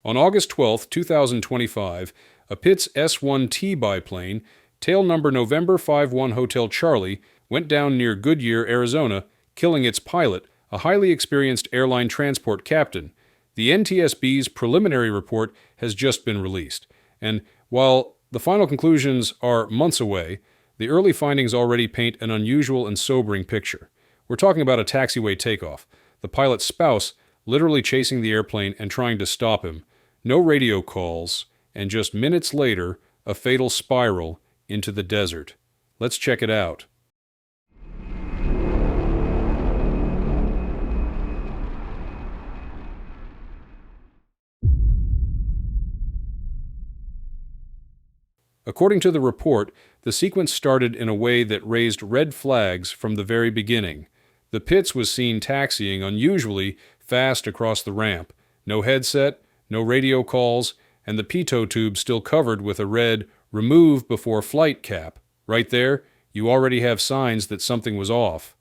On August 12, 2025, a Pitts S1T biplane, tail number November 51 Hotel Charlie, went down near Goodyear, Arizona, killing its pilot, a highly experienced airline transport captain. The NTSB's preliminary report has just been released, and while the final conclusions are months away, the early findings already paint an unusual and sobering picture. We're talking about a taxiway takeoff, the pilot's spouse literally chasing the airplane and trying to stop him, no radio calls, and just minutes later, a fatal spiral into the desert. Let's check it out. According to the report, the sequence started in a way that raised red flags from the very beginning. The Pitts was seen taxiing unusually fast across the ramp. No headset, no radio calls, and the pitot tube still covered with a red "Remove Before Flight" cap. Right there, you already have signs that something was off.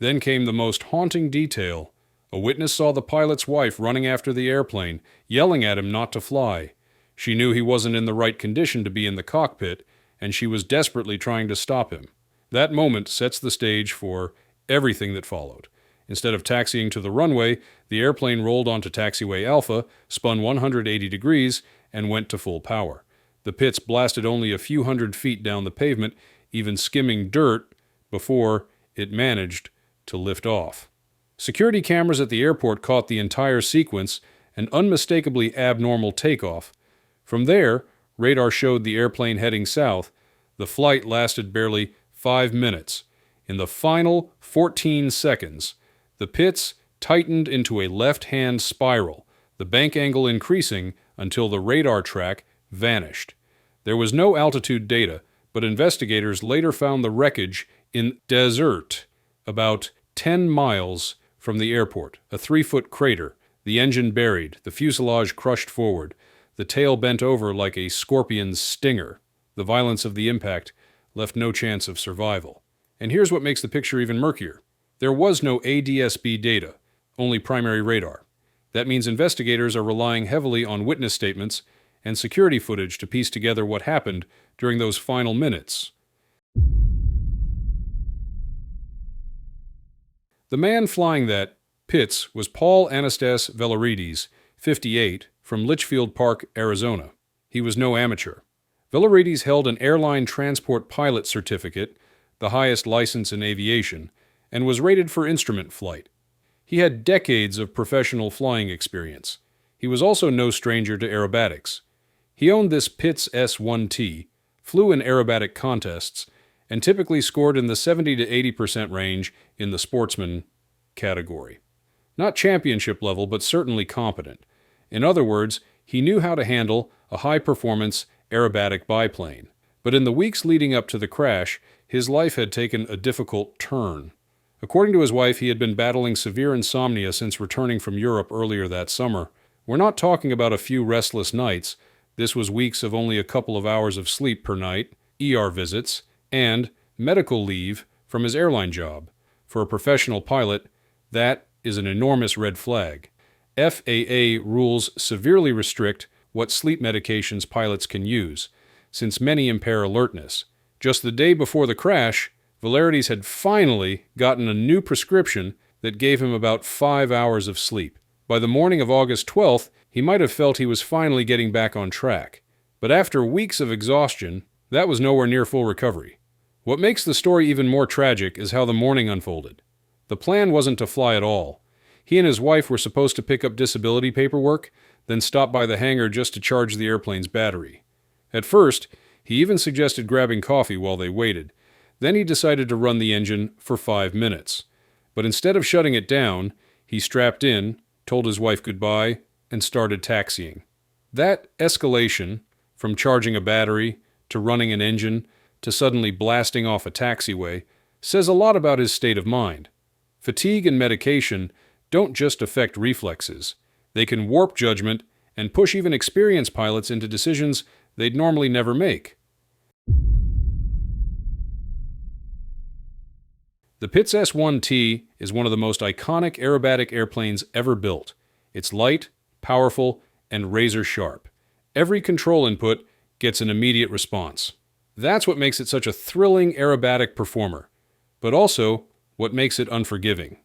Then came the most haunting detail. A witness saw the pilot's wife running after the airplane, yelling at him not to fly. She knew he wasn't in the right condition to be in the cockpit, and she was desperately trying to stop him. That moment sets the stage for everything that followed. Instead of taxiing to the runway, the airplane rolled onto taxiway Alpha, spun 180 degrees, and went to full power. The Pitts blasted only a few hundred feet down the pavement, even skimming dirt, before it managed to lift off. Security cameras at the airport caught the entire sequence, an unmistakably abnormal takeoff. From there, radar showed the airplane heading south. The flight lasted barely 5 minutes. In the final 14 seconds, the Pitts tightened into a left-hand spiral, the bank angle increasing until the radar track vanished. There was no altitude data, but investigators later found the wreckage in desert, about 10 miles from the airport, a 3-foot crater, the engine buried, the fuselage crushed forward, the tail bent over like a scorpion's stinger. The violence of the impact left no chance of survival. And here's what makes the picture even murkier. There was no ADSB data, only primary radar. That means investigators are relying heavily on witness statements and security footage to piece together what happened during those final minutes. The man flying that Pitts was Paul Anastas Velorides, 58, from Litchfield Park, Arizona. He was no amateur. Velorides held an airline transport pilot certificate, the highest license in aviation, and was rated for instrument flight. He had decades of professional flying experience. He was also no stranger to aerobatics. He owned this Pitts S1T, flew in aerobatic contests, and typically scored in the 70 to 80% range in the sportsman category. Not championship level, but certainly competent. In other words, he knew how to handle a high-performance aerobatic biplane. But in the weeks leading up to the crash, his life had taken a difficult turn. According to his wife, he had been battling severe insomnia since returning from Europe earlier that summer. We're not talking about a few restless nights. This was weeks of only a couple of hours of sleep per night, ER visits, and medical leave from his airline job. For a professional pilot, that is an enormous red flag. FAA rules severely restrict what sleep medications pilots can use, since many impair alertness. Just the day before the crash, Velorides had finally gotten a new prescription that gave him about 5 hours of sleep. By the morning of August 12th, he might have felt he was finally getting back on track. But after weeks of exhaustion, that was nowhere near full recovery. What makes the story even more tragic is how the morning unfolded. The plan wasn't to fly at all. He and his wife were supposed to pick up disability paperwork, then stop by the hangar just to charge the airplane's battery. At first, he even suggested grabbing coffee while they waited. Then he decided to run the engine for 5 minutes. But instead of shutting it down, he strapped in, told his wife goodbye, and started taxiing. That escalation, from charging a battery, to running an engine, to suddenly blasting off a taxiway, says a lot about his state of mind. Fatigue and medication don't just affect reflexes. They can warp judgment and push even experienced pilots into decisions they'd normally never make. The Pitts S1T is one of the most iconic aerobatic airplanes ever built. It's light, powerful, and razor sharp. Every control input gets an immediate response. That's what makes it such a thrilling aerobatic performer, but also what makes it unforgiving.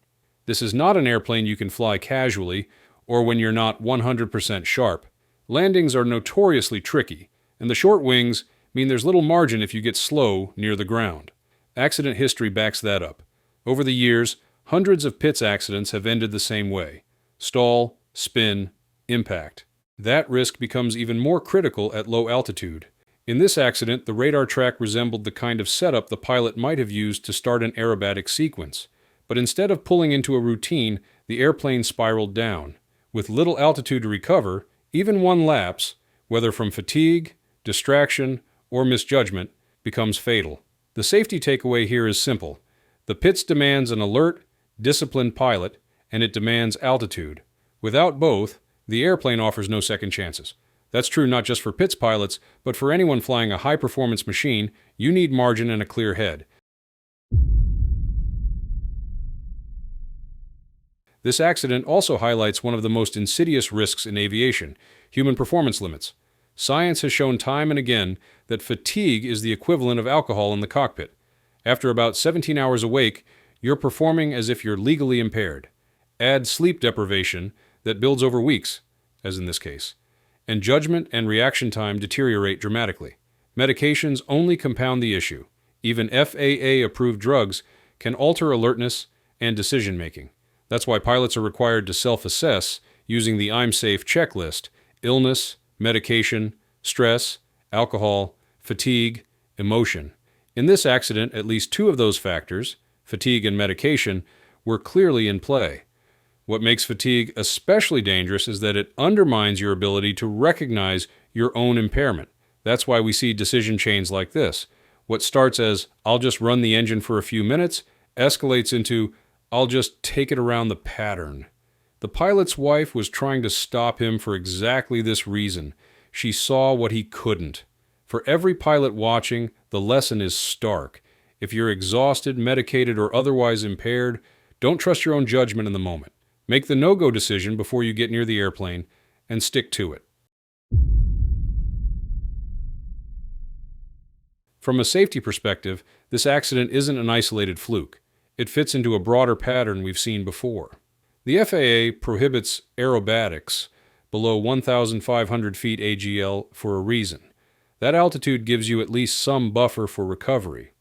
This is not an airplane you can fly casually or when you're not 100% sharp. Landings are notoriously tricky, and the short wings mean there's little margin if you get slow near the ground. Accident history backs that up. Over the years, hundreds of Pitts accidents have ended the same way: stall, spin, impact. That risk becomes even more critical at low altitude. In this accident, the radar track resembled the kind of setup the pilot might have used to start an aerobatic sequence. But instead of pulling into a routine, the airplane spiraled down. With little altitude to recover, even one lapse, whether from fatigue, distraction, or misjudgment, becomes fatal. The safety takeaway here is simple. The Pitts demands an alert, disciplined pilot, and it demands altitude. Without both, the airplane offers no second chances. That's true not just for Pitts pilots, but for anyone flying a high-performance machine. You need margin and a clear head. This accident also highlights one of the most insidious risks in aviation: human performance limits. Science has shown time and again that fatigue is the equivalent of alcohol in the cockpit. After about 17 hours awake, you're performing as if you're legally impaired. Add sleep deprivation that builds over weeks, as in this case, and judgment and reaction time deteriorate dramatically. Medications only compound the issue. Even FAA-approved drugs can alter alertness and decision-making. That's why pilots are required to self-assess using the I'm Safe checklist: illness, medication, stress, alcohol, fatigue, emotion. In this accident, at least two of those factors, fatigue and medication, were clearly in play. What makes fatigue especially dangerous is that it undermines your ability to recognize your own impairment. That's why we see decision chains like this. What starts as, "I'll just run the engine for a few minutes," escalates into, "I'll just take it around the pattern." The pilot's wife was trying to stop him for exactly this reason. She saw what he couldn't. For every pilot watching, the lesson is stark. If you're exhausted, medicated, or otherwise impaired, don't trust your own judgment in the moment. Make the no-go decision before you get near the airplane, and stick to it. From a safety perspective, this accident isn't an isolated fluke. It fits into a broader pattern we've seen before. The FAA prohibits aerobatics below 1,500 feet AGL for a reason. That altitude gives you at least some buffer for recovery.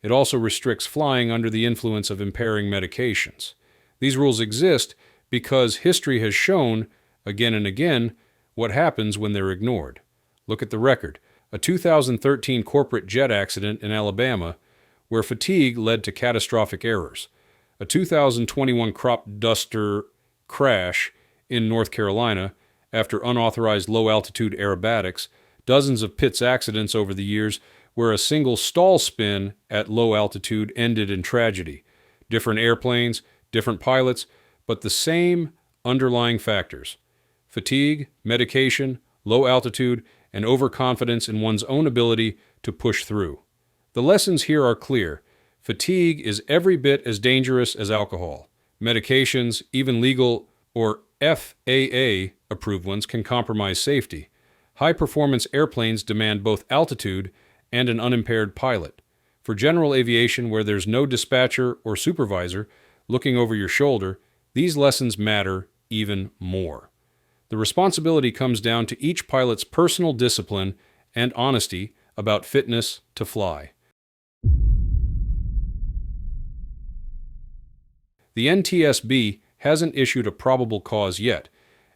It also restricts flying under the influence of impairing medications. These rules exist because history has shown, again and again, what happens when they're ignored. Look at the record: a 2013 corporate jet accident in Alabama where fatigue led to catastrophic errors, a 2021 crop duster crash in North Carolina after unauthorized low-altitude aerobatics, dozens of Pitts accidents over the years where a single stall spin at low altitude ended in tragedy. Different airplanes, different pilots, but the same underlying factors: fatigue, medication, low altitude, and overconfidence in one's own ability to push through. The lessons here are clear. Fatigue is every bit as dangerous as alcohol. Medications, even legal or FAA-approved ones, can compromise safety. High-performance airplanes demand both altitude and an unimpaired pilot. For general aviation, where there's no dispatcher or supervisor looking over your shoulder, these lessons matter even more. The responsibility comes down to each pilot's personal discipline and honesty about fitness to fly. The NTSB hasn't issued a probable cause yet,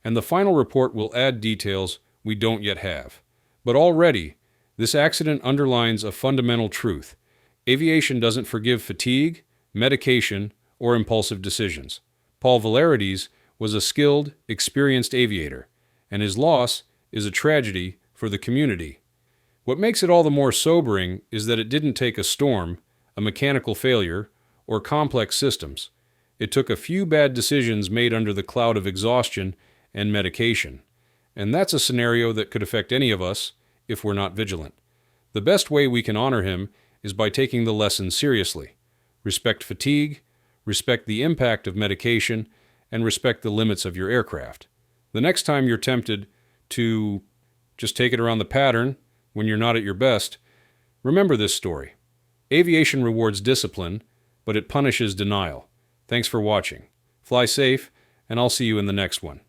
and the final report will add details we don't yet have. But already, this accident underlines a fundamental truth: aviation doesn't forgive fatigue, medication, or impulsive decisions. Paul Valerides was a skilled, experienced aviator, and his loss is a tragedy for the community. What makes it all the more sobering is that it didn't take a storm, a mechanical failure, or complex systems. It took a few bad decisions made under the cloud of exhaustion and medication. And that's a scenario that could affect any of us if we're not vigilant. The best way we can honor him is by taking the lesson seriously. Respect fatigue, respect the impact of medication, and respect the limits of your aircraft. The next time you're tempted to just take it around the pattern when you're not at your best, remember this story. Aviation rewards discipline, but it punishes denial. Thanks for watching. Fly safe, and I'll see you in the next one.